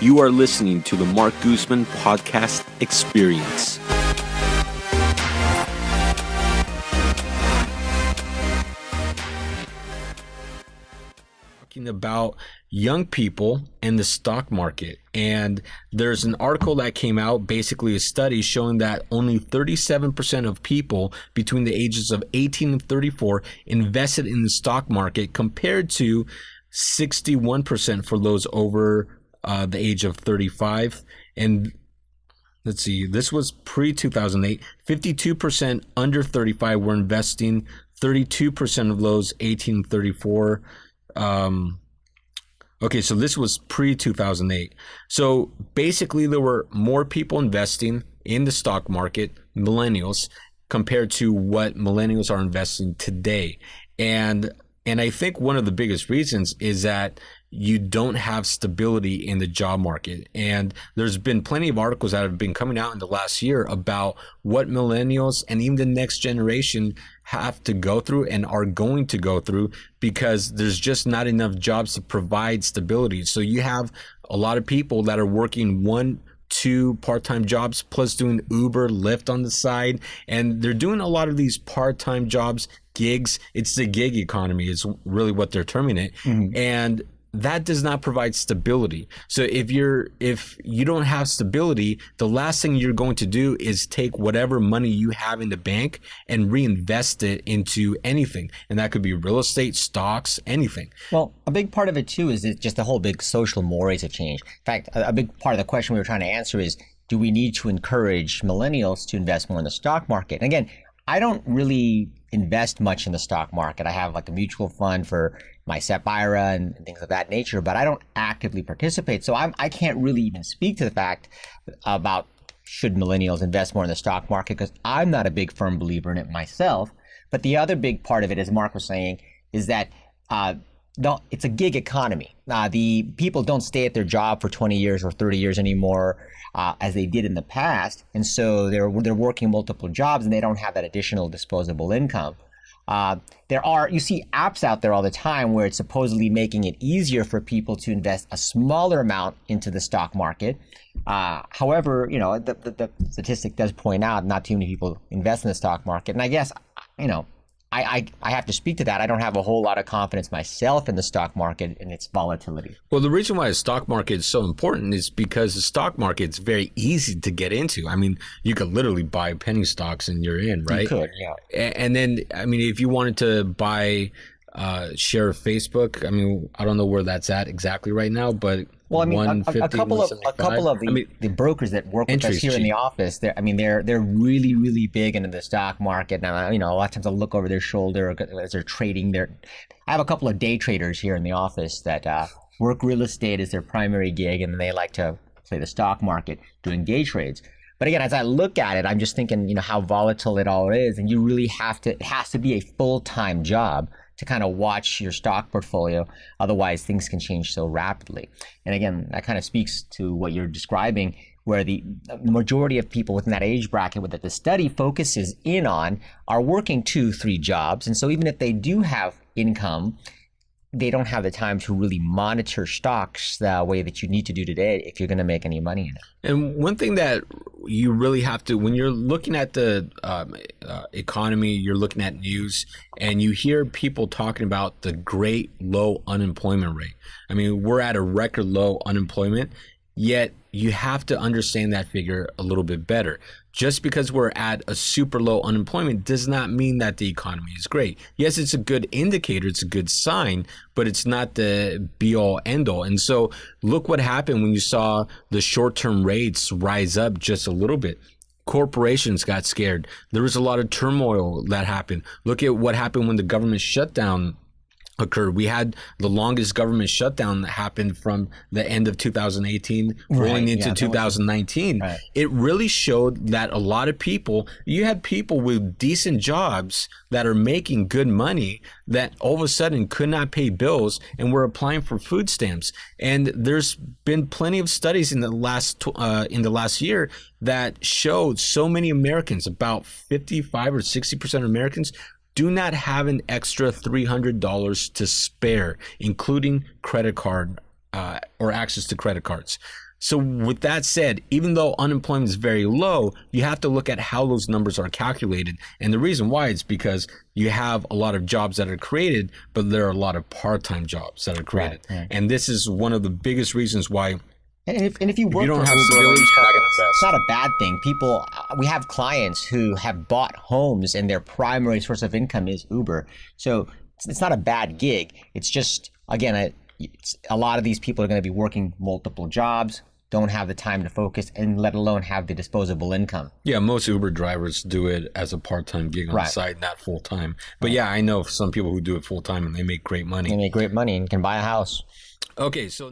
You are listening to the Marc Guzman podcast experience. Talking about young people and the stock market. And there's an article that came out, basically a study showing that only 37% of people between the ages of 18 and 34 invested in the stock market, compared to 61% for those over the age of 35. And let's see, this was pre-2008. 52% under 35 were investing, 32% of those 18 and 34. Okay, so this was pre-2008. So basically there were more people investing in the stock market, millennials, compared to what millennials are investing today. And I think one of the biggest reasons is that you don't have stability in the job market. And there's been plenty of articles that have been coming out in the last year about what millennials and even the next generation have to go through and are going to go through, because there's just not enough jobs to provide stability. So you have a lot of people that are working 1-2 part-time jobs, plus doing Uber, Lyft on the side. And they're doing a lot of these part-time jobs, gigs. It's the gig economy is really what they're terming it. Mm-hmm. And that does not provide stability. So if you don't have stability, the last thing you're going to do is take whatever money you have in the bank and reinvest it into anything. And that could be real estate, stocks, anything. Well, a big part of it too is just the whole big social mores have changed. In fact, a big part of the question we were trying to answer is, do we need to encourage millennials to invest more in the stock market? And again, I don't really invest much in the stock market. I have like a mutual fund for my SEP IRA and things of that nature, but I don't actively participate. So I can't really even speak to the fact about should millennials invest more in the stock market, because I'm not a big firm believer in it myself. But the other big part of it, as Marc was saying, is that it's a gig economy. The people don't stay at their job for 20 years or 30 years anymore as they did in the past. And so they're working multiple jobs and they don't have that additional disposable income. You see apps out there all the time where it's supposedly making it easier for people to invest a smaller amount into the stock market. However, the statistic does point out not too many people invest in the stock market. And I guess, I have to speak to that. I don't have a whole lot of confidence myself in the stock market and its volatility. Well, the reason why the stock market is so important is because the stock market is very easy to get into. I mean, you could literally buy penny stocks and you're in, right? You could, yeah. And then, I mean, if you wanted to buy share of Facebook, I mean, I don't know where that's at exactly right now, but well, I mean, a couple of the brokers that work with us here in the office, they're really, really big into the stock market. Now, a lot of times I'll look over their shoulder as they're trading. I have a couple of day traders here in the office that work real estate as their primary gig, and they like to play the stock market doing day trades. But again, as I look at it, I'm just thinking, how volatile it all is, and you really it has to be a full-time job to kind of watch your stock portfolio. Otherwise, things can change so rapidly. And again, that kind of speaks to what you're describing, where the majority of people within that age bracket that the study focuses in on are working 2-3 jobs. And so even if they do have income, they don't have the time to really monitor stocks the way that you need to do today if you're going to make any money in it. And one thing that you really have to, when you're looking at the economy, you're looking at news, and you hear people talking about the great low unemployment rate. I mean, we're at a record low unemployment, yet you have to understand that figure a little bit better. Just because we're at a super low unemployment does not mean that the economy is great. Yes, it's a good indicator, it's a good sign, but it's not the be-all, end-all. And so look what happened when you saw the short-term rates rise up just a little bit. Corporations got scared. There was a lot of turmoil that happened. Look at what happened when the government shutdown occurred. We had the longest government shutdown that happened from the end of 2018 rolling into 2019. Right. It really showed that a lot of you had people with decent jobs that are making good money that all of a sudden could not pay bills and were applying for food stamps. And there's been plenty of studies in the last year that showed so many Americans, about 55 or 60% of Americans, do not have an extra $300 to spare, including credit card or access to credit cards. So with that said, even though unemployment is very low, you have to look at how those numbers are calculated. And the reason why is because you have a lot of jobs that are created, but there are a lot of part-time jobs that are created. Right. And this is one of the biggest reasons why. And if you work, if you don't for have Uber, stability, you're not going to invest. It's not a bad thing. People, we have clients who have bought homes and their primary source of income is Uber. So it's not a bad gig. It's just, again, a lot of these people are going to be working multiple jobs, don't have the time to focus, and let alone have the disposable income. Yeah, most Uber drivers do it as a part-time gig on the side, not full-time. But yeah, I know some people who do it full-time and they make great money. They make great money and can buy a house. Okay, so